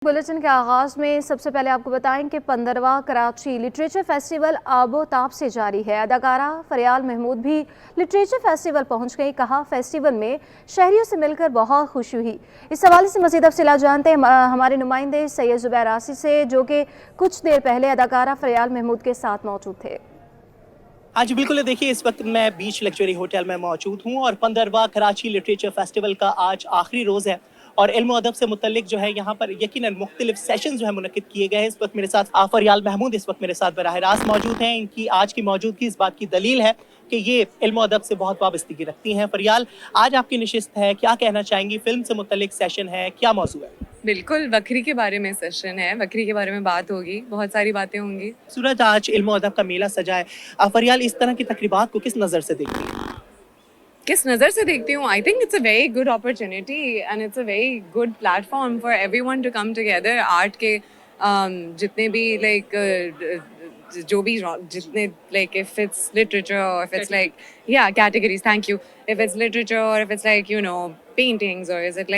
Bulletin के आगाज में सबसे पहले आपको बताएं कि 15वां कराची लिटरेचर फेस्टिवल आबोताब से जारी है। अदाकारा फरियाल महमूद भी लिटरेचर फेस्टिवल पहुंच गई। कहा, फेस्टिवल में शहरियों से मिलकर बहुत खुशी हुई। इस हवाले से मज़ीद तफसीलात जानते हैं हमारे नुमाइंदे सैयद जुबैर आसी से, जो कि कुछ देर पहले अदाकारा फरियाल महमूद के साथ मौजूद थे। हाँ जी बिल्कुल, देखिए इस वक्त मैं बीच लग्जरी होटल में मौजूद हूँ और 15वां कराची लिटरेचर फेस्टिवल का आज आखिरी रोज़ है और इल्म अदब से मुतल्लिक जो है यहाँ पर यकीनन मुख्तलिफ सेशन जो है मुनक्किद किए गए हैं। इस वक्त मेरे साथ फरियाल महमूद इस वक्त मेरे साथ बराह रास्त मौजूद हैं। इनकी आज की मौजूदगी इस बात की दलील है कि ये इल्म अदब से बहुत वाबस्तगी रखती हैं। फरियाल, आज आपकी नशिस्त है, क्या कहना चाहेंगी? फिल्म से मुतल्लिक सेशन है, क्या मौजू है? बिल्कुल, बकरी के बारे में सेशन है, बकरी के बारे में बात होगी, बहुत सारी बातें होंगी। सूरज, आज इल्म अदब का मेला सजा है। फरियाल, इस तरह की तकरीबात को किस नज़र से देखती है? किस नज़र से देखती हूँ? I think it's a very good opportunity and it's a very good platform for everyone to come together. Art के जितने भी जो भी जितने if it's literature or if it's categories, thank you, if it's literature or if it's paintings or is it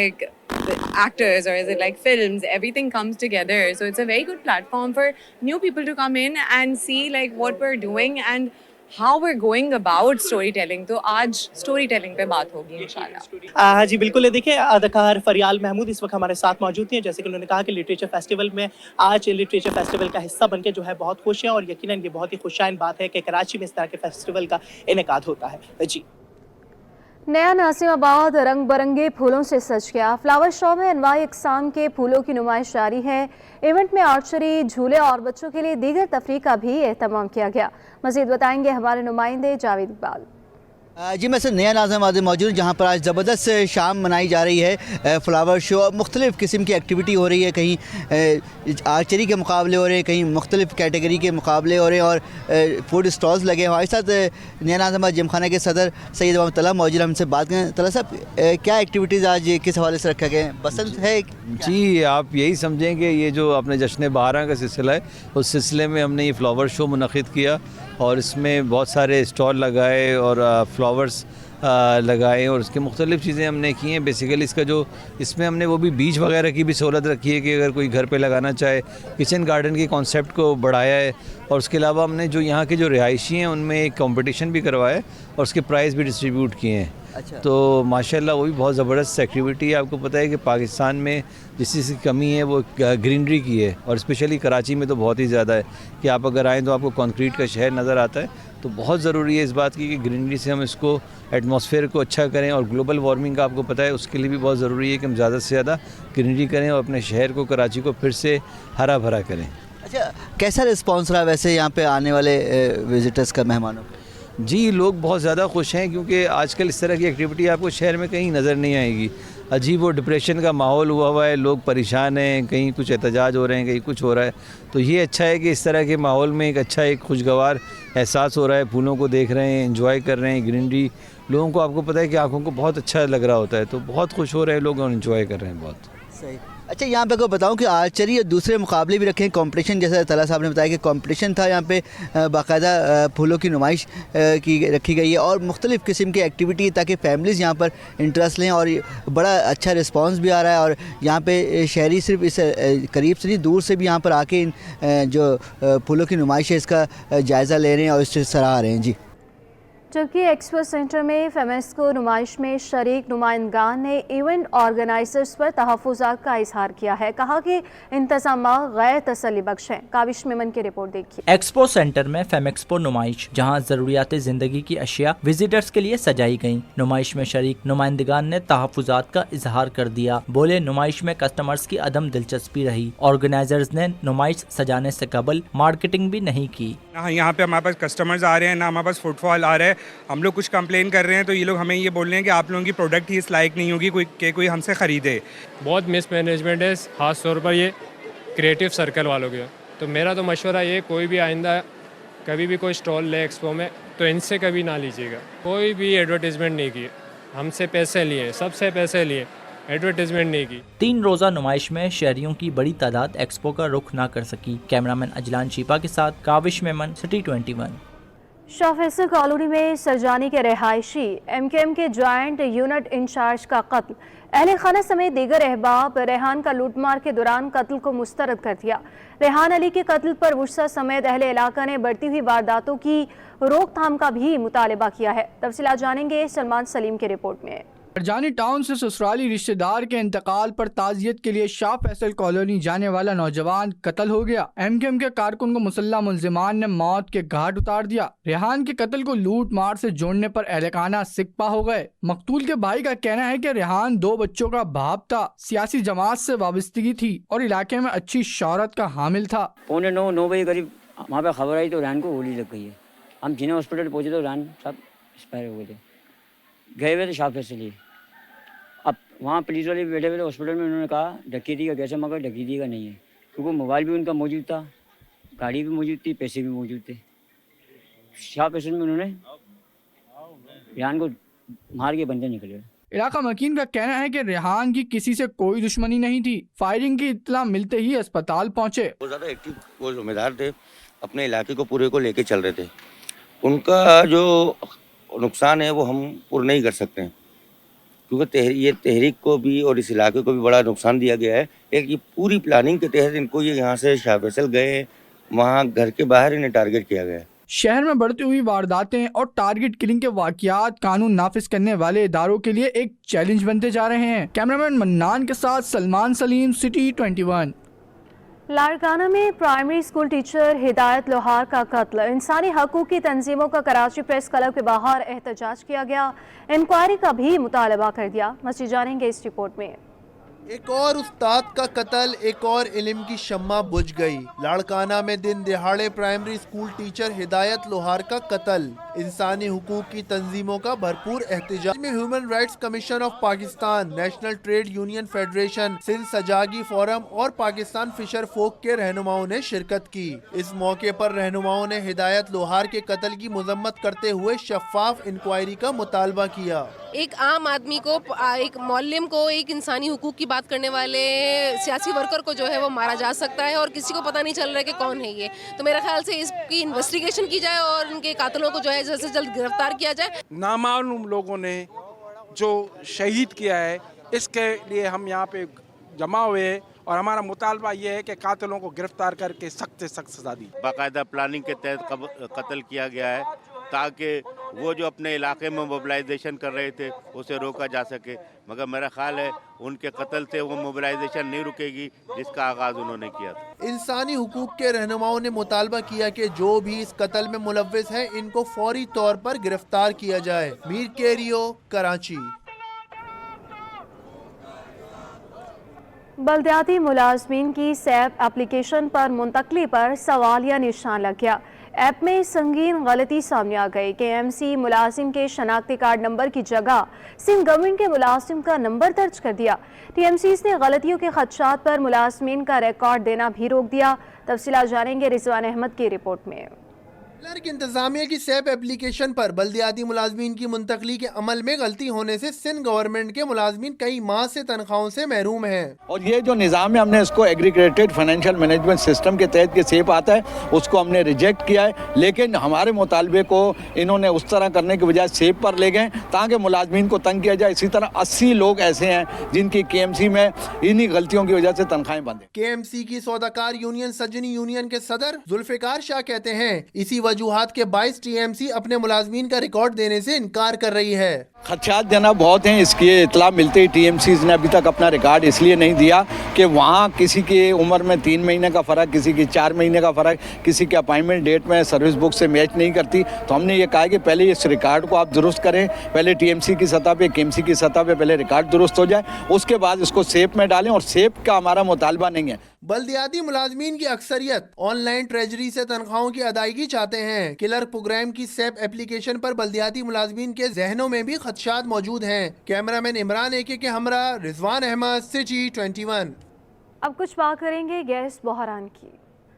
actors or is it films, everything comes together, so it's a very good platform for new people to come in and see what we're doing and how we're going about storytelling. तो आज storytelling पे बात होगी इंशाल्लाह। हाँ जी बिल्कुल, देखिए अदाकार फरियाल महमूद इस वक्त हमारे साथ मौजूद हैं। जैसे कि उन्होंने कहा कि लिटरेचर फेस्टिवल में आज लिटरेचर फेस्टिवल का हिस्सा बनके जो है बहुत खुश हैं और यकीनन ये बहुत ही खुशाइन बात है कि कराची में इस तरह के फेस्टिवल का इनेकाद होता है। जी, नया नासिमाबाद रंग बरंगे फूलों से सज गया। फ्लावर शो में अनवाई इकसाम के फूलों की नुमाइश जारी है। इवेंट में आर्चरी, झूले और बच्चों के लिए दीगर तफरीह का भी एहतमाम किया गया। मज़ीद बताएंगे हमारे नुमाइंदे जावेद इकबाल। जी, मैं सर नया नाज़िमाबाद मौजूद हूँ, जहाँ पर आज ज़बरदस्त शाम मनाई जा रही है। फ्लावर शो, मुख्तलिफ़ किस्म की एक्टिविटी हो रही है। कहीं आर्चरी के मुकाबले हो रहे हैं, कहीं मुख्तलिफ़ कैटेगरी के मुकाबले हो रहे हैं और फूड स्टॉल्स लगे हैं। हमारे साथ नया नाज़िमाबाद जिमखाना के सदर सैयद मोहम्मद तला मौजूद, हमसे बात करें। तला साहब, क्या एक्टिविटीज़ आज किस हवाले से रखा गया है? बसंत है? जी, आप यही समझें कि ये जो आपने जश्न बहारां का सिलसिला है, उस सिलसिले में हमने ये फ्लावर शो मुनक़िद किया और इसमें बहुत सारे स्टॉल लगाए और फ्लावर्स लगाए और उसके मुख्तलिफ़ चीज़ें हमने की हैं। बेसिकली इसमें हमने वो भी बीज वगैरह की भी सहूलत रखी है कि अगर कोई घर पे लगाना चाहे, किचन गार्डन के कॉन्सेप्ट को बढ़ाया है। और उसके अलावा हमने जो यहाँ के जो रिहायशी हैं उनमें एक कंपटीशन भी करवाया है और उसके प्राइज़ भी डिस्ट्रीब्यूट किए हैं। अच्छा। तो माशाल्लाह वो भी बहुत ज़बरदस्त एक्टिविटी है। आपको पता है कि पाकिस्तान में जिस चीज़ की कमी है वो ग्रीनरी की है और स्पेशली कराची में तो बहुत ही ज़्यादा है कि आप अगर आएँ तो आपको कंक्रीट का शहर नज़र आता है। तो बहुत ज़रूरी है इस बात की कि ग्रीनरी से हम इसको एटमॉस्फेयर को अच्छा करें और ग्लोबल वार्मिंग का आपको पता है, उसके लिए भी बहुत ज़रूरी है कि हम ज़्यादा से ज़्यादा ग्रीनरी करें और अपने शहर को, कराची को फिर से हरा भरा करें। अच्छा, कैसा रिस्पॉन्स रहा वैसे यहाँ पे आने वाले विजिटर्स का, मेहमानों का? जी, लोग बहुत ज़्यादा खुश हैं क्योंकि आजकल इस तरह की एक्टिविटी आपको शहर में कहीं नज़र नहीं आएगी। अजीब और डिप्रेशन का माहौल हुआ है, लोग परेशान हैं, कहीं कुछ एहतजाज हो रहे हैं, कहीं कुछ हो रहा है। तो ये अच्छा है कि इस तरह के माहौल में एक खुशगवार एहसास हो रहा है। फूलों को देख रहे हैं, एंजॉय कर रहे हैं, ग्रीनरी लोगों को आपको पता है कि आँखों को बहुत अच्छा लग रहा होता है। तो बहुत खुश हो रहे हैं लोग और एंजॉय कर रहे हैं बहुत। सही। अच्छा, यहाँ पे को बताऊँ कि आर्चरी और दूसरे मुकाबले भी रखे हैं, कंपटीशन, जैसा तला साहब ने बताया कि कंपटीशन था। यहाँ पे बाकायदा फूलों की नुमाइश की रखी गई है और मुख्तलिफ़ किस्म की एक्टिविटी, ताकि फैमिलीज़ यहाँ पर इंटरेस्ट लें और बड़ा अच्छा रिस्पांस भी आ रहा है। और यहाँ पे शहरी सिर्फ इस करीब से नहीं, दूर से भी यहाँ पर आके इन जो फूलों की नुमाइश है इसका जायज़ा ले रहे हैं और इससे सराह रहे हैं। जी, जबकि एक्सपो सेंटर में फेमेस्को नुमाइश में शरीक नुमाइंदगान ने इवेंट ऑर्गेनाइजर्स पर तहफ़्फ़ुज़ात का इजहार किया है। कहा कि इंतज़ाम गैर तसल्ली बख्श हैं। काविश मेमन की रिपोर्ट देखिए। एक्सपो सेंटर में फेमेक्सपो नुमाइश, जहां ज़रूरियात ज़िंदगी की अशिया विजिटर्स के लिए सजाई गयी। नुमाइश में शरीक नुमाइंदगान ने तहफ़्फ़ुज़ात का इजहार कर दिया। बोले, नुमाइश में कस्टमर्स की अदम दिलचस्पी रही। ऑर्गेनाइजर्स ने नुमाइश सजाने से कबल मार्केटिंग भी नहीं की। यहाँ पे हमारे पास कस्टमर्स आ रहे हैं, ना हमारे पास फुटफॉल आ रहा है। हम लोग कुछ कंप्लेन कर रहे हैं तो ये लोग हमें ये बोल रहे हैं कि आप लोगों की प्रोडक्ट ही इस लायक नहीं होगी कोई हमसे ख़रीदे। बहुत मिसमैनेजमेंट है, ख़ास तौर पर ये क्रिएटिव सर्कल वालों के। तो मेरा तो मशवरा ये, कोई भी आइंदा कभी भी कोई स्टॉल ले एक्सपो में तो इनसे कभी ना लीजिएगा। कोई भी एडवर्टीज़मेंट नहीं की, हमसे पैसे लिए, सबसे पैसे लिए, एडवर्टीजमेंट नहीं की। 3 रोज़ा नुमाइश में शहरियों की बड़ी तादाद एक्सपो का रुख ना कर सकी। कैमरामैन अजलान शीपा के साथ काविश मेमन, सिटी 21। शाह फैसल कॉलोनी में सरजानी के रहायशी MKM के जॉइंट यूनिट इंचार्ज का कत्ल। اہل خانہ سمیت دیگر احباب ریحان کا لوٹ مار کے دوران قتل کو مسترد کر دیا۔ ریحان علی کے قتل پر ورثہ سمیت اہل علاقہ نے بڑھتی ہوئی وارداتوں کی روک تھام کا بھی مطالبہ کیا ہے۔ تفصیلات جانیں گے سلمان سلیم کے رپورٹ میں۔ ارجانی ٹاؤن سے سسرالی رشتہ دار کے انتقال پر تعزیت کے لیے شاہ فیصل کالونی جانے والا نوجوان قتل ہو گیا۔ ایم کیو ایم کے کارکن کو مسلح ملزمان نے موت کے گھاٹ اتار دیا۔ ریحان کے قتل کو لوٹ مار سے جوڑنے پر اہل خانہ سکپا ہو گئے۔ مقتول کے بھائی کا کہنا ہے کہ ریحان 2 بچوں کا باپ تھا، سیاسی جماعت سے وابستگی تھی اور علاقے میں اچھی شہرت کا حامل تھا۔ 9:45 بجے قریب وہاں پہ خبر آئی تو ریحان کو گولی لگ گئی ہے۔ ہم جنہیں ہاسپٹل پہنچے تو ریحان صاحب ایکسپائر ہو گئے تھے، گئے ہوئے تھے شاہ فیصل لیے۔ اب وہاں پولیس والے بیٹھے ہوئے تھے ہاسپٹل میں، انہوں نے کہا ڈکیتی کا کیسے، مگر ڈکیتی کا نہیں ہے، کیونکہ موبائل بھی ان کا موجود تھا، گاڑی بھی موجود تھی، پیسے بھی موجود تھے۔ شاہ فیصل میں انہوں نے ریحان کو مار کے بندے نکلے۔ علاقہ مکین کا کہنا ہے کہ ریحان کی کسی سے کوئی دشمنی نہیں تھی۔ فائرنگ کی اطلاع ملتے ہی اسپتال پہنچے۔ وہ زیادہ ایکٹیو، وہ ذمہ دار تھے، اپنے علاقے کو پورے کو لے کے چل رہے تھے۔ ان کا جو نقصان ہے وہ ہم پورا نہیں کر سکتے ہیں، کیونکہ یہ تحریک کو بھی اور اس علاقے کو بھی بڑا نقصان دیا گیا ہے۔ ایک یہ پوری پلاننگ کے تحت ان کو یہ یہاں سے شاہ فیصل گئے، وہاں گھر کے باہر انہیں ٹارگٹ کیا گیا ہے۔ شہر میں بڑھتی ہوئی وارداتیں اور ٹارگٹ کلنگ کے واقعات قانون نافذ کرنے والے اداروں کے لیے ایک چیلنج بنتے جا رہے ہیں۔ کیمرامین منان کے ساتھ سلمان سلیم، سٹی 21۔ لاڑکانہ میں پرائمری اسکول ٹیچر ہدایت لوہار کا قتل۔ انسانی حقوق کی تنظیموں کا کراچی پریس کلب کے باہر احتجاج کیا گیا، انکوائری کا بھی مطالبہ کر دیا۔ مزید جانیں گے اس رپورٹ میں۔ ایک اور استاد کا قتل، ایک اور علم کی شمع بجھ گئی۔ لاڑکانہ میں دن دہاڑے پرائمری اسکول ٹیچر ہدایت لوہار کا قتل۔ انسانی حقوق کی تنظیموں کا بھرپور احتجاج میں human rights commission of Pakistan, national trade union federation, Sindh Sujagi forum اور پاکستان فشر فوک کے رہنماؤں نے شرکت کی۔ اس موقع پر رہنماؤں نے ہدایت لوہار کے قتل کی مذمت کرتے ہوئے شفاف انکوائری کا مطالبہ کیا۔ ایک عام آدمی کو، ایک معلم کو، ایک انسانی حقوق کی بات کرنے والے سیاسی ورکر کو جو ہے وہ مارا جا سکتا ہے اور کسی کو پتہ نہیں چل رہا ہے کہ کون ہے یہ۔ تو میرے خیال سے اس کی انویسٹیگیشن کی جائے اور ان کے قاتلوں کو جو ہے جلد سے جلد گرفتار کیا جائے۔ نامعلوم لوگوں نے جو شہید کیا ہے، اس کے لیے ہم یہاں پہ جمع ہوئے ہیں اور ہمارا مطالبہ یہ ہے کہ قاتلوں کو گرفتار کر کے سخت سے سخت سزا دی۔ باقاعدہ پلاننگ کے تحت قتل کیا گیا ہے تاکہ وہ جو اپنے علاقے میں موبلائزیشن کر رہے تھے اسے روکا جا سکے، مگر میرا خیال ہے ان کے قتل سے وہ موبلائزیشن نہیں رکے گی جس کا آغاز انہوں نے کیا تھا۔ انسانی حقوق کے رہنماؤں نے مطالبہ کیا کہ جو بھی اس قتل میں ملوث ہیں ان کو فوری طور پر گرفتار کیا جائے۔ میر کیریو، کراچی۔ بلدیاتی ملازمین کی سیپ اپلیکیشن پر منتقلی پر سوالیہ نشان لگ گیا۔ ایپ میں سنگین غلطی سامنے آ گئی کہ ایم سی ملازم کے شناختی کارڈ نمبر کی جگہ سندھ گورنمنٹ کے ملازم کا نمبر درج کر دیا۔ ٹی ایم سیز نے غلطیوں کے خدشات پر ملازمین کا ریکارڈ دینا بھی روک دیا۔ تفصیلات جانیں گے رضوان احمد کی رپورٹ میں۔ کلرک انتظامیہ کی سیپ اپلیکیشن پر بلدیاتی ملازمین کی منتقلی کے عمل میں غلطی ہونے سے سندھ گورنمنٹ کے ملازمین کئی ماہ سے تنخواہوں سے محروم ہیں۔ اور یہ جو نظام ہے ہم نے اس کو ایگریگیٹڈ فائنینشیل مینجمنٹ سسٹم کے تحت کے سیپ آتا ہے اس کو ہم نے ریجیکٹ کیا ہے، لیکن ہمارے مطالبے کو انہوں نے اس طرح کرنے کے بجائے سیپ پر لے گئے تاکہ ملازمین کو تنگ کیا جائے۔ اسی طرح 80 لوگ ایسے ہیں جن کی کے ایم سی میں انہی غلطیوں کی وجہ سے تنخواہیں بند ہیں۔ کے ایم سی کی سوداکار یونین سجنی یونین کے صدر ذوالفقار شاہ کہتے ہیں اسی وجوہات کے باعث ٹی ایم سی اپنے ملازمین کا ریکارڈ دینے سے انکار کر رہی ہے۔ خدشات دینا بہت ہیں، اس کی اطلاع ملتے ہی ٹی ایم سیز نے ابھی تک اپنا ریکارڈ اس لیے نہیں دیا کہ وہاں کسی کی عمر میں 3 مہینے کا فرق، کسی کی 4 مہینے کا فرق، کسی کے اپائنٹمنٹ ڈیٹ میں سروس بک سے میچ نہیں کرتی۔ تو ہم نے یہ کہا کہ پہلے اس ریکارڈ کو آپ درست کریں، پہلے ٹی ایم سی کی سطح پہ، کے ایم سی کی سطح پہ پہلے ریکارڈ درست ہو جائے، اس کے بعد اس کو سیپ میں ڈالیں، اور سیپ کا ہمارا مطالبہ نہیں ہے۔ بلدیاتی ملازمین کی اکثریت آن لائن ٹریجری سے تنخواہوں کی ادائیگی چاہتے ہیں۔ کلرک پروگرام کی سیپ ایپلیکیشن پر بلدیاتی ملازمین کے ذہنوں میں بھی خدشات موجود ہیں۔ کیمرامین عمران ایکے کے ہمراہ رضوان احمد، سٹی 21۔ اب کچھ بات کریں گے گیس بحران کی۔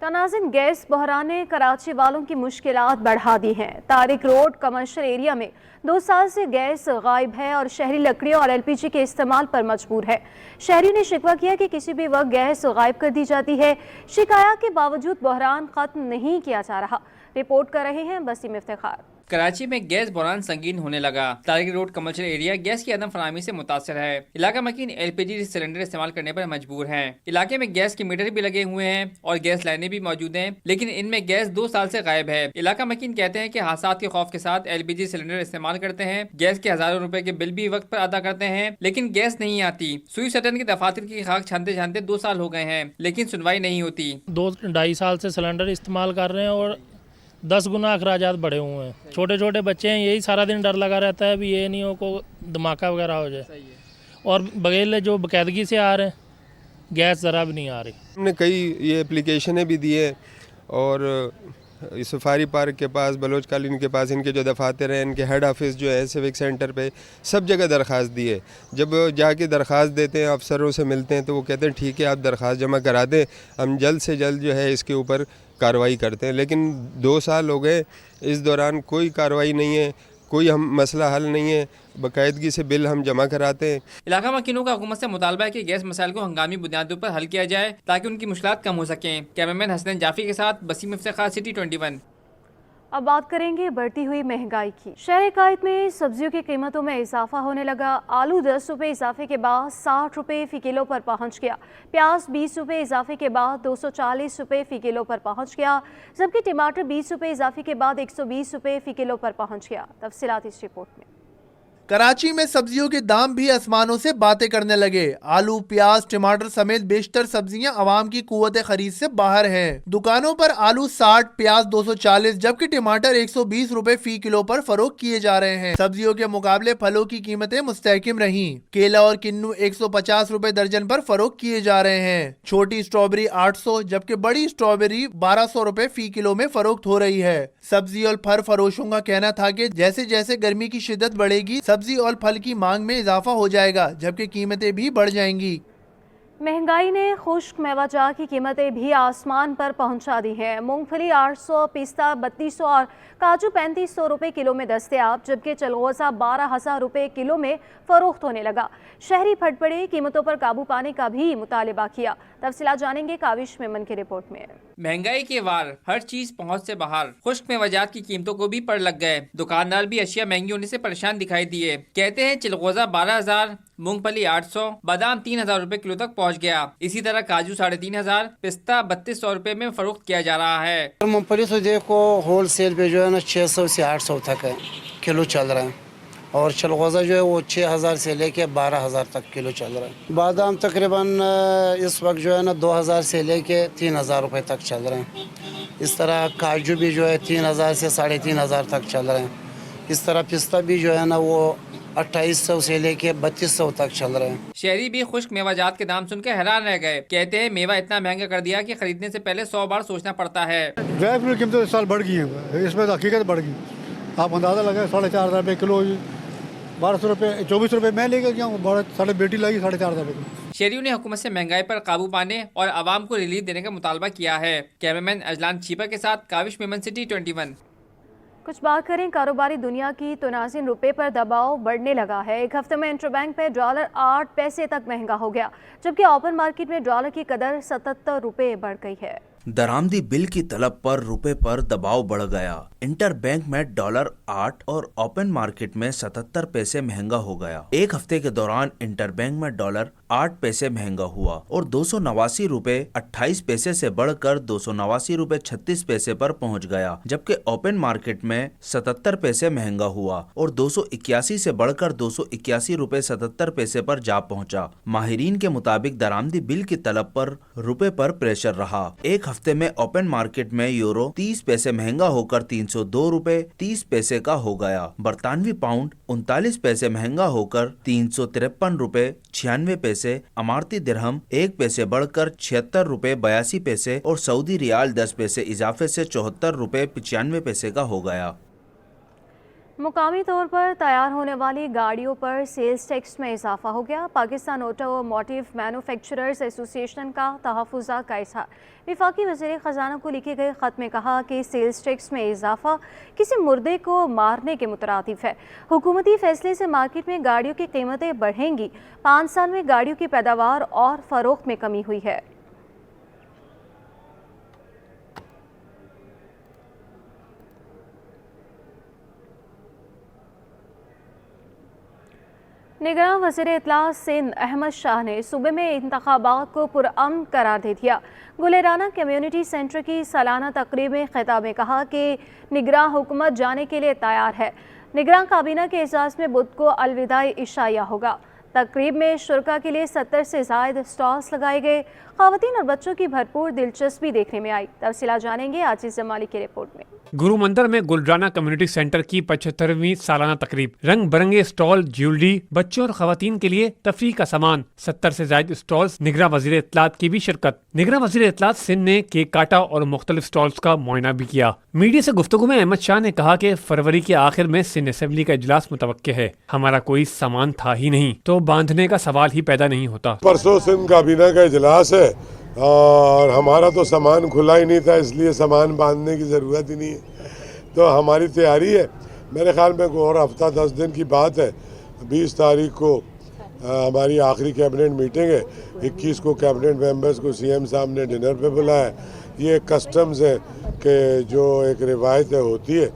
ناظرین، گیس بحران نے کراچی والوں کی مشکلات بڑھا دی ہیں۔ طارق روڈ کمرشل ایریا میں 2 سال سے گیس غائب ہے اور شہری لکڑیوں اور ایل پی جی کے استعمال پر مجبور ہے۔ شہریوں نے شکوہ کیا کہ کسی بھی وقت گیس غائب کر دی جاتی ہے۔ شکایات کے باوجود بحران ختم نہیں کیا جا رہا۔ رپورٹ کر رہے ہیں بسیم افتخار۔ कराची में गैस बहरान संगीन होने लगा। Tariq road commercial area gas की अदम फराहमी से मुतासर है। इलाका मकीन LPG सिलेंडर इस्तेमाल करने पर मजबूर है। इलाके में गैस के मीटर भी लगे हुए हैं और गैस लाइनें भी मौजूद हैं, लेकिन इनमें गैस 2 साल से गायब है। इलाका मकीन कहते हैं कि हादसात के खौफ के साथ LPG सिलेंडर इस्तेमाल करते हैं। गैस के हजारों रुपए के बिल भी वक्त पर अदा करते हैं, लेकिन गैस नहीं आती। सुई सटन के दफातर की खाक छानते छानते 2 साल हो गए हैं, लेकिन सुनवाई नहीं होती। 2-2.5 साल से सिलेंडर इस्तेमाल कर रहे हैं और 10 गुना अखराजात बढ़े हुए हैं। छोटे छोटे बच्चे हैं, यही सारा दिन डर लगा रहता है भी ये नहीं हो को धमाका वगैरह हो जाए। और बगैर जो बाकायदगी से आ रहे हैं, गैस ज़रा भी नहीं आ रही। हमने कई ये एप्लीकेशनें भी दिए और सफारी पार्क के पास, बलोच कॉलोनी के पास, इनके जो दफातर हैं, इनके हेड ऑफिस जो है सिविक सेंटर पे, सब जगह दरख्वास्त दी है। जब जाके दरख्वास्त देते हैं, अफसरों से मिलते हैं, तो वो कहते हैं ठीक है आप दरख्वास्त जमा करा दें, हम जल्द से जल्द जो है इसके ऊपर कार्रवाई करते हैं। लेकिन 2 साल हो गए, इस दौरान कोई कार्रवाई नहीं है, कोई हम मसला हल नहीं है, बाकायदगी से बिल हम जमा कराते हैं। इलाका मकीनों का हुकूमत से मुतालबा है कि गैस मसाइल को हंगामी बुनियादों पर हल किया जाए ताकि उनकी मुश्किलात कम हो सकें। कैमरामैन हसनैन जाफी के साथ बसीम इफ्तिखार, सिटी 21। अब बात करेंगे बढ़ती हुई महंगाई की। शहर कायद में सब्जियों की कीमतों में इजाफा होने लगा। आलू 10 रुपये इजाफे के बाद 60 रुपये फ़ी किलो पर पहुंच गया। प्याज 20 रुपये इजाफे के बाद 240 रुपये फ़ी किलो पर पहुंच गया, जबकि टमाटर 20 रुपये इजाफे के बाद 120 रुपये फ़ी किलो पर पहुंच गया। तफसीलात इस रिपोर्ट में। कराची में सब्जियों के दाम भी आसमानों से बातें करने लगे। आलू, प्याज, टमाटर समेत बेशतर सब्जियां आवाम की कुव्वत खरीद से बाहर हैं। दुकानों पर आलू 60, प्याज 240, जबकि टमाटर 120 रुपए फी किलो पर फरोख्त किए जा रहे हैं। सब्जियों के मुकाबले फलों की कीमतें मुस्तहकिम रहीं। केला और किन्नू 150 रुपए दर्जन पर फरोख्त किए जा रहे हैं। छोटी स्ट्रॉबेरी 800, जबकि बड़ी स्ट्रॉबेरी 1200 रुपए फी किलो में फरोख्त हो रही है। सब्जी और फल फरोशों का कहना था कि जैसे जैसे गर्मी की शिद्दत बढ़ेगी, सब्जी और फल की मांग में इजाफा हो जाएगा, जबकि कीमतें भी बढ़ जाएंगी। महंगाई ने खुश्क मेवाजात की कीमतें भी आसमान पर पहुंचा दी हैं। मूंगफली 800, पिस्ता 3200 और काजू 3500 रुपए किलो में दस्तयाब, जबकि चलगोज़ा 12,000 रुपए किलो में फरोख्त होने लगा। शहरी फट पड़े, कीमतों पर काबू पाने का भी मुतालिबा किया। तफसीलात जानेंगे काविश मेमन की रिपोर्ट में। महंगाई के वार, हर चीज पहुंच से बाहर, खुश्क मेवाजात की कीमतों को भी पड़ लग गए। दुकानदार भी अशिया महंगी होने से परेशान दिखाई दिए। कहते हैं चिलगोज़ा 12,000, मूंगफली 800, बादाम 3,000 रुपए किलो तक पहुंच गया। इसी तरह काजू 3,500, पिस्ता 3200 रुपए में फरोख्त किया जा रहा है। मूंगफली तो देखो होल सेल पे जो है ना 600 से 800 तक है किलो चल रहा है, और चलगोज़ा जो है वो 6,000 से लेके 12,000 तक किलो चल रहा है। बादाम तकरीबन इस वक्त जो है ना 2,000 से लेके 3,000 रुपए तक चल रहे हैं। इस तरह काजू भी जो है 3,000 से 3,500 तक चल रहे हैं। इस तरह पिस्ता भी जो है ना वो 2,800 से लेके 3,200 तक चल रहे हैं। शहरी भी खुश्क मेवाजात के दाम सुनकर हैरान रह गए। कहते हैं मेवा इतना महंगा कर दिया कि खरीदने से पहले 100 बार सोचना पड़ता है। ड्राई फ्रूट की कीमतें इस साल बढ़ गई हैं, इसमें तो हकीकत बढ़ गई। आप अंदाज़ा लगाए 4,500 रुपये किलो, 1200 रुपये, 24 रुपये मैं लेकर गया हूँ, साढ़े बेटी लगी 4,500 रुपये। शहरियों ने हुकूमत से महंगाई पर काबू पाने और आवाम को रिलीफ देने का मुतालबा किया है। कैमरामैन अजलान चीपा के साथ काविश मेमन, सिटी 21। कुछ बात करें कारोबारी दुनिया की तो नाज़रीन रुपए पर दबाव बढ़ने लगा है। एक हफ्ते में इंटरबैंक पे डॉलर 8 पैसे तक महंगा हो गया, जबकि ओपन मार्केट में डॉलर की कदर 77 रुपए बढ़ गई है। दरामदी बिल की तलब पर रुपए पर दबाव बढ़ गया। इंटर बैंक में डॉलर 8 और ओपन मार्केट में 77 पैसे महंगा हो गया। एक हफ्ते के दौरान इंटर बैंक में डॉलर 8 पैसे महंगा हुआ और 289 रुपए 28 पैसे से बढ़कर 289 रुपए 36 पैसे पर पहुंच गया, जबकि ओपन मार्केट में 77 पैसे महंगा हुआ और 281 से बढ़कर 281 रुपए 77 पैसे पर जा पहुंचा। माहिरीन के मुताबिक दरामदी बिल की तलब पर रुपए पर प्रेशर रहा। एक हफ्ते में ओपन मार्केट में यूरो 30 पैसे महंगा होकर 302 रुपए 30 पैसे का हो गया। बरतानवी पाउंड 39 पैसे महंगा होकर 353 रुपए 96 पैसे, अमारती दिरहम 1 पैसे बढ़कर 76 रुपए 82 पैसे और सऊदी रियाल 10 पैसे इजाफे से 74 रुपए 95 पैसे का हो गया। मुकामी तौर पर तैयार होने वाली गाड़ियों पर सेल्स टैक्स में इजाफा हो गया। पाकिस्तान ऑटोमोटिव मैन्युफैक्चरर्स एसोसिएशन का तहफ़्फ़ुज़ात का इज़हार। वफाकी वज़ीर ख़ज़ाना को लिखे गए ख़त में कहा कि सेल्स टैक्स में इजाफा किसी मुर्दे को मारने के मुतरादिफ है। हुकूमती फ़ैसले से मार्केट में गाड़ियों की कीमतें बढ़ेंगी। 5 साल में गाड़ियों की पैदावार और फ़रोख्त में कमी हुई है। निगरान वज़ीर इत्तला सिंध अहमद शाह ने सूबे में इंतखाबात को पुरअमन करार दे दिया। गुलेराना कम्युनिटी सेंटर की सालाना तकरीब में खिताब में कहा कि निगरान हुकूमत जाने के लिए तैयार है। निगरान काबीना के इजलास में बुध को अलविदाई इशाया होगा। तकरीब में शुरका के लिए 70 से ज़ायद स्टॉल्स लगाए गए। ख़वातीन और बच्चों की भरपूर दिलचस्पी देखने में आई। तफसीलात जानेंगे आजीज़ जमाली की रिपोर्ट में। गुरु मंदिर में गुलराना कम्युनिटी सेंटर की 75वीं सालाना तकरीब, रंग बिरंगे स्टॉल, ज्वेलरी, बच्चों और खवातीन के लिए तफरीह का सामान, 70 से ज्यादा स्टॉल्स, निगरान वज़ीर इत्तलात की भी शिरकत। निगरान वज़ीर इत्तलात सिंध ने केक काटा और मुख्तलिफ स्टॉल्स का मुआयना भी किया। मीडिया से गुफ्तगू में अहमद शाह ने कहा कि फरवरी के आखिर में सिंध असेंबली का इजलास मुतवक्के है। हमारा कोई सामान था ही नहीं तो बांधने का सवाल ही पैदा नहीं होता। परसों सिंध काबीना का इजलास है और हमारा तो सामान खुला ही नहीं था, इसलिए सामान बांधने की ज़रूरत ही नहीं है। तो हमारी तैयारी है, मेरे ख्याल में और हफ्ता 10 दिन की बात है। 20 तारीख को हमारी आखिरी कैबिनेट मीटिंग है। 21 को कैबिनेट मेंबर्स को सीएम साहब ने डिनर पे बुलाया है। ये कस्टम्स है कि जो एक रिवायत होती है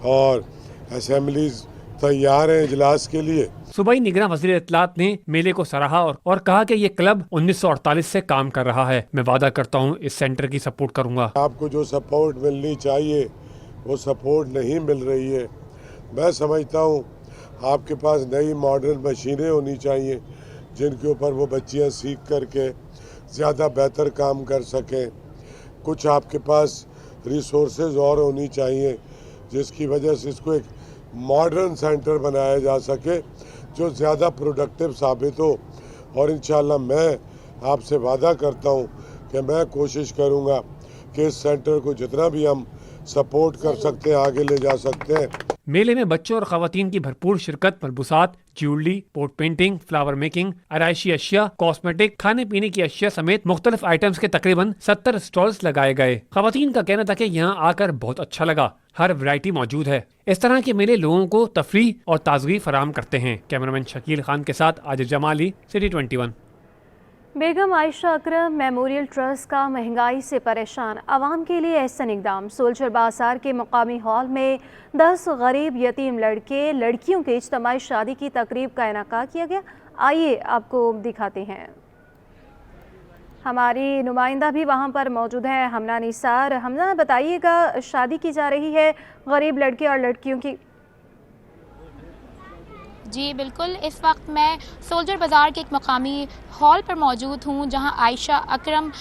और असेंबलीज तैयार हैं इजलास के लिए। सूबाई निगरान वज़ीर इत्तलात ने मेले को सराहा और कहा कि ये क्लब 1948 से काम कर रहा है। मैं वादा करता हूँ इस सेंटर की सपोर्ट करूँगा। आपको जो सपोर्ट मिलनी चाहिए वो सपोर्ट नहीं मिल रही है। मैं समझता हूँ आपके पास नई मॉडर्न मशीनें होनी चाहिए जिनके ऊपर वो बच्चियाँ सीख करके ज़्यादा बेहतर काम कर सकें। कुछ आपके पास रिसोर्सेज और होनी चाहिए जिसकी वजह से इसको एक मॉडर्न सेंटर बनाया जा सके जो ज़्यादा प्रोडक्टिव साबित हो। और इंशाल्लाह मैं आपसे वादा करता हूँ कि मैं कोशिश करूँगा कि इस सेंटर को जितना भी हम सपोर्ट कर सकते हैं आगे ले जा सकते हैं। मेले में बच्चों और खवातीन की भरपूर शिरकत, मलबूसात, jewellery, portrait painting, flower making, आराइशी अशिया, कॉस्मेटिक, खाने पीने की अशिया समेत मुख्तलिफ आइटम्स के तकरीबन 70 स्टॉल्स लगाए गए। खवातीन का कहना था कि यहाँ आकर बहुत अच्छा लगा, हर वैरायटी मौजूद है। इस तरह के मेले लोगों को तफरीह और ताजगी फराहम करते हैं। कैमरामैन शकील खान के साथ आजिज़ जमाली, सिटी 21। बेगम आयशा अकरम मेमोरियल ट्रस्ट का महंगाई से परेशान आवाम के लिए एहसन इक़दाम। सोल्जर बाजार के मुकामी हॉल में 10 गरीब यतीम लड़के लड़कियों के इज्तिमाई शादी की तकरीब का इनेकाद किया गया। आइए आपको दिखाते हैं। हमारी नुमाइंदा भी वहां पर मौजूद है, हमना निसार। हमना, बताइएगा, शादी की जा रही है गरीब लड़के और लड़कियों की। जी बिल्कुल, इस वक्त मैं सोल्जर बाज़ार के एक मकामी हॉल पर मौजूद हूँ जहाँ आयशा अकरम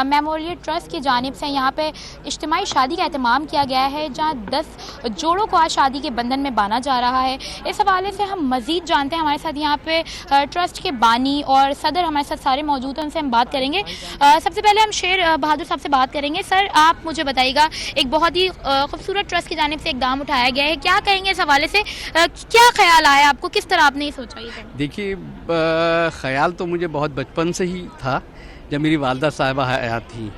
मेमोरियल ट्रस्ट की जानिब से यहाँ पे इज्तिमाई शादी का एहतमाम किया गया है जहाँ 10 जोड़ों को आज शादी के बंधन में बांधा जा रहा है। इस हवाले से हम मज़ीद जानते हैं। हमारे साथ यहाँ पे ट्रस्ट के बानी और सदर हमारे साथ सारे मौजूद हैं, उनसे हम बात करेंगे। सबसे पहले हम शेर बहादुर साहब से बात करेंगे। सर, आप मुझे बताइएगा, एक बहुत ही खूबसूरत ट्रस्ट की जानिब से इक़दाम उठाया गया है, क्या कहेंगे इस हवाले से? क्या ख्याल आया आपको, किस तरह आपने ये सोचा? ये देखिए, ख्याल तो मुझे बहुत बचपन से ही था। जब मेरी वालदा साहिबा हयात थी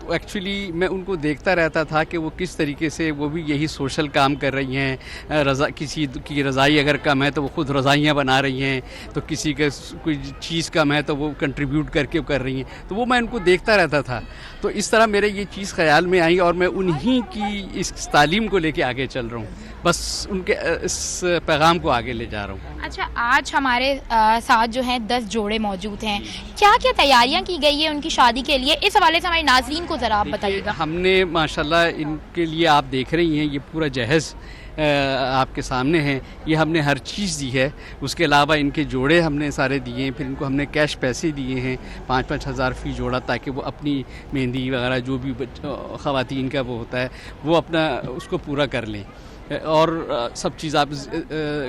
तो एक्चुअली मैं उनको देखता रहता था कि वो किस तरीके से वो भी यही सोशल काम कर रही हैं। रज़ा किसी की रज़ाई अगर कम है तो वो ख़ुद रज़ाइयाँ बना रही हैं, तो किसी का कोई चीज़ कम है तो वो कंट्रीब्यूट करके कर रही हैं। तो वो मैं उनको देखता रहता था। तो इस तरह मेरे ये चीज़ ख्याल में आई और मैं उन्हीं की इस तालीम को लेके आगे चल रहा हूँ, बस उनके इस पैगाम को आगे ले जा रहा हूँ। अच्छा, आज हमारे साथ जो हैं 10 जोड़े मौजूद हैं, क्या क्या तैयारियां की गई है उनकी शादी के लिए? इस हवाले से हमारे नाज़रीन को ज़रा आप बताइएगा। हमने माशाल्लाह इनके लिए, आप देख रही हैं, ये पूरा जहेज़ आपके सामने है। ये हमने हर चीज़ दी है। उसके अलावा इनके जोड़े हमने सारे दिए हैं, फिर इनको हमने कैश पैसे दिए हैं 5-5 हज़ार फ़ी जोड़ा, ताकि वो अपनी मेहंदी वगैरह जो भी ख़वातीन का वो होता है वो अपना उसको पूरा कर लें। और सब चीज़ आप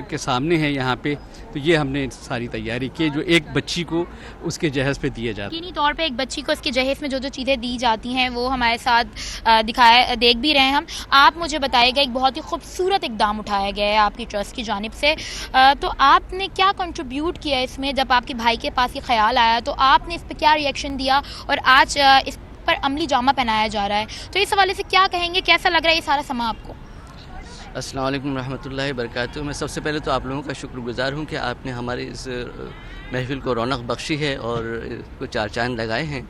के सामने है यहाँ पे। तो ये हमने सारी तैयारी की जो एक बच्ची को उसके जहेज़ पे दिए जाते हैं। यकीनी तौर पे एक बच्ची को उसके जहेज़ में जो जो चीज़ें दी जाती हैं वो हमारे साथ देख भी रहे हैं हम। आप मुझे बताइएगा, एक बहुत ही खूबसूरत इक़दाम उठाया गया है आपकी ट्रस्ट की जानिब से, तो आपने क्या कंट्रीब्यूट किया इसमें? जब आपके भाई के पास ये ख्याल आया तो आपने इस पर क्या रिएक्शन दिया और आज इस पर अमली जामा पहनाया जा रहा है, तो इस हवाले से क्या कहेंगे? कैसा लग रहा है ये सारा समा आपको? अस्सलाम वालेकुम रहमतुल्लाहि बरकातुहू। मैं सबसे पहले तो आप लोगों का शुक्रगुज़ार हूँ कि आपने हमारे इस महफ़िल को रौनक बख्शी है और को 4 चांद लगाए हैं।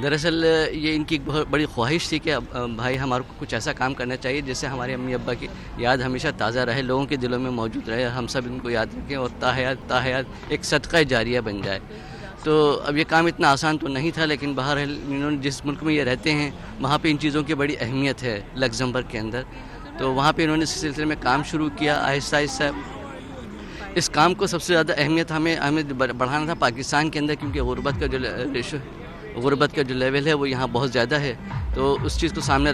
दरअसल ये इनकी एक बहुत बड़ी ख्वाहिश थी कि भाई हमारे को कुछ ऐसा काम करना चाहिए जिससे हमारे अम्मी अब्बा की याद हमेशा ताज़ा रहे, लोगों के दिलों में मौजूद रहे, हम सब इनको याद रखें और ताहयात एक सदका जारिया बन जाए। तो अब ये काम इतना आसान तो नहीं था, लेकिन बहरहाल इन्होंने जिस मुल्क में ये रहते हैं वहाँ पे इन चीज़ों की बड़ी अहमियत है लग्जमबर्ग के अंदर, तो वहाँ पे इन्होंने इस सिलसिले में काम शुरू किया। आहिस्ता आहिस्ता इस काम को सबसे ज़्यादा अहमियत हमें बढ़ाना था पाकिस्तान के अंदर, क्योंकि गुर्बत का जो लेवल है वो यहाँ बहुत ज़्यादा है। तो उस चीज़ को सामने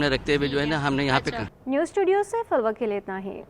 रखते हुए जो है ना हमने यहाँ पे न्यूज़ स्टूडियो से फलवा के लिए इतना ही।